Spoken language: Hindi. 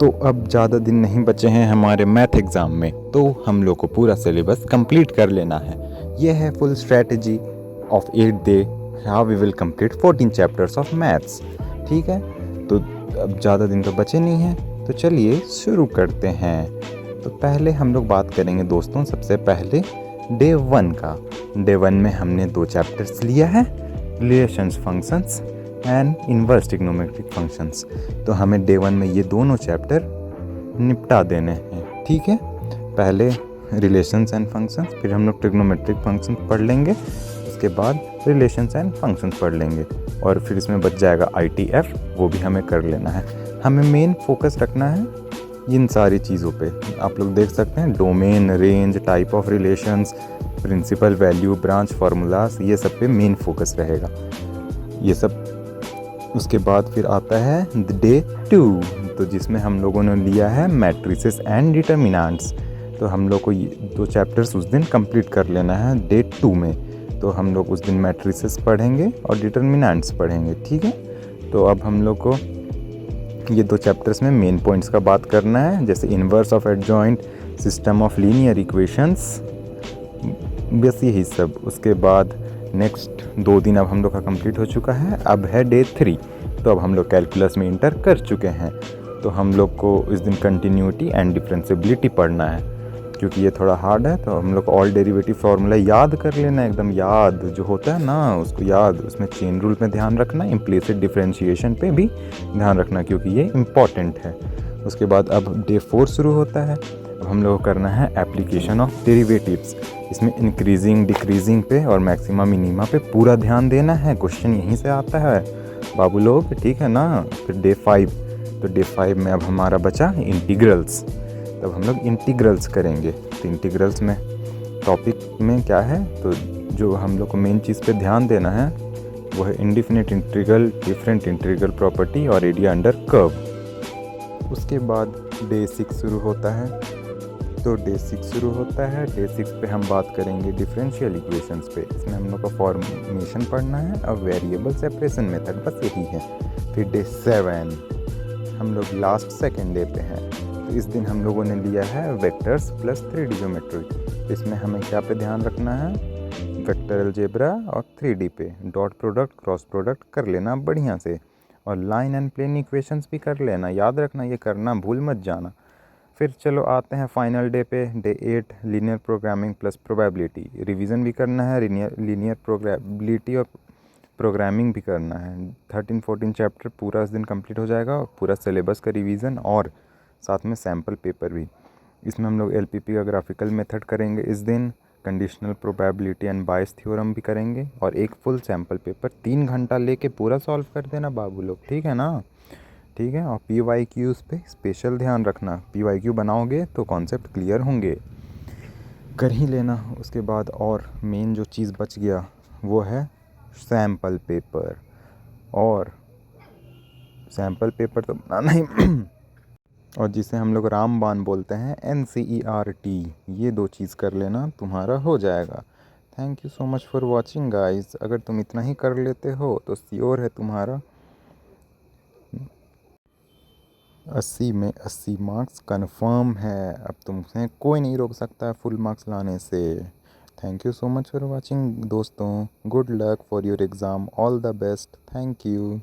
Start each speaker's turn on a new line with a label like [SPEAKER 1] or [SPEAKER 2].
[SPEAKER 1] तो अब ज़्यादा दिन नहीं बचे हैं हमारे मैथ एग्ज़ाम में, तो हम लोग को पूरा सिलेबस कंप्लीट कर लेना है। यह है full strategy of 8 day how we will complete 14 chapters of maths. ठीक है, तो अब ज़्यादा दिन तो बचे नहीं हैं, तो चलिए शुरू करते हैं। तो पहले हम लोग बात करेंगे दोस्तों, सबसे पहले डे 1 का। डे 1 में हमने 2 चैप्टर्स लिया है, relations functions and inverse trigonometric functions. तो हमें डे 1 में ये दोनों चैप्टर निपटा देने हैं। ठीक है, पहले रिलेशंस एंड फंक्शंस, फिर हम लोग ट्रिग्नोमेट्रिक फंक्शन पढ़ लेंगे, उसके बाद रिलेशंस एंड फंक्शंस पढ़ लेंगे, और फिर इसमें बच जाएगा ITF, वो भी हमें कर लेना है। हमें मेन फोकस रखना है इन सारी चीज़ों पे। आप लोग देख सकते हैं, domain, range, type of relations, principal, value, branch, formulas, ये सब पे मेन फोकस रहेगा ये सब। उसके बाद फिर आता है डे 2, तो जिसमें हम लोगों ने लिया है मैट्रिसेस एंड डिटर्मिनेंट्स। तो हम लोग को ये 2 चैप्टर्स उस दिन कंप्लीट कर लेना है डे 2 में। तो हम लोग उस दिन मैट्रिसेस पढ़ेंगे और डिटर्मिनेंट्स पढ़ेंगे। ठीक है, तो अब हम लोग को ये 2 चैप्टर्स में मेन पॉइंट्स का बात करना है, जैसे inverse of adjoint, system of linear equations, बस यही सब। उसके बाद नेक्स्ट 2 दिन अब हम लोग का कंप्लीट हो चुका है, अब है डे 3। तो अब हम लोग कैलकुलस में इंटर कर चुके हैं, तो हम लोग को इस दिन कंटिन्यूटी एंड डिफरेंशिएबिलिटी पढ़ना है, क्योंकि ये थोड़ा हार्ड है। तो हम लोग को ऑल डेरिवेटिव फार्मूला याद कर लेना है, एकदम याद जो होता है ना उसको याद। उसमें चेन रूल में ध्यान रखना, इम्प्लिसिट डिफरेंशिएशन पे भी ध्यान रखना, क्योंकि ये इम्पॉर्टेंट है। उसके बाद अब डे 4 शुरू होता है। अब हम लोग को करना है एप्लीकेशन ऑफ डेरिवेटिव्स। इसमें इंक्रीजिंग, डिक्रीजिंग पे और मैक्सिमा मिनिमा पे पूरा ध्यान देना है, क्वेश्चन यहीं से आता है बाबू लोग, ठीक है ना। फिर डे 5, तो डे 5 में अब हमारा बचा इंटीग्रल्स। तब हम लोग इंटीग्रल्स करेंगे। तो इंटीग्रल्स में टॉपिक में क्या है, तो जो हम लोग को मेन चीज़ पे ध्यान देना है वो है indefinite integral, different integral property और एरिया अंडर कर्व। उसके बाद डे 6 शुरू होता है। तो डे 6 शुरू होता है, डे 6 पे हम बात करेंगे डिफरेंशियल इक्वेशंस पे। इसमें हम लोग का फॉर्मेशन पढ़ना है और वेरिएबल सेपरेशन मेथड, बस यही है। फिर डे 7 हम लोग लास्ट सेकेंड डे पे हैं। तो इस दिन हम लोगों ने लिया है वेक्टर्स प्लस 3D ज्योमेट्री। इसमें हमें क्या पे ध्यान रखना है, वेक्टर अलजेब्रा और 3D पे डॉट प्रोडक्ट, क्रॉस प्रोडक्ट कर लेना बढ़िया से, और लाइन एंड प्लेन इक्वेशंस भी कर लेना, याद रखना, ये करना भूल मत जाना। फिर चलो आते हैं फाइनल डे पे, day 8 linear programming plus probability. Revision भी करना है, लीनियर प्रोबेबिलिटी और प्रोग्रामिंग भी करना है। 13-14 चैप्टर पूरा इस दिन कंप्लीट हो जाएगा, और पूरा सिलेबस का रिवीजन और साथ में सैम्पल पेपर भी। इसमें हम लोग LPP का ग्राफिकल मेथड करेंगे इस दिन, conditional probability and bias theorem भी करेंगे, और एक फुल सैम्पल पेपर 3 घंटा लेके पूरा सॉल्व कर देना बाबू लोग, ठीक है ना। ठीक है, और PYQs पे स्पेशल ध्यान रखना, PYQ बनाओगे तो कॉन्सेप्ट क्लियर होंगे, कर ही लेना। उसके बाद और मेन जो चीज़ बच गया वो है सैम्पल पेपर, और सैम्पल पेपर तो बनाना ही और जिसे हम लोग रामबाण बोलते हैं NCERT, ये 2 चीज़ कर लेना, तुम्हारा हो जाएगा। Thank you so much for watching guys. अगर तुम इतना ही कर लेते हो तो श्योर है तुम्हारा 80 में 80 मार्क्स कंफर्म है। अब तुमसे कोई नहीं रोक सकता फुल मार्क्स लाने से। Thank you so much for watching दोस्तों। Good luck for your exam, all the best, thank you.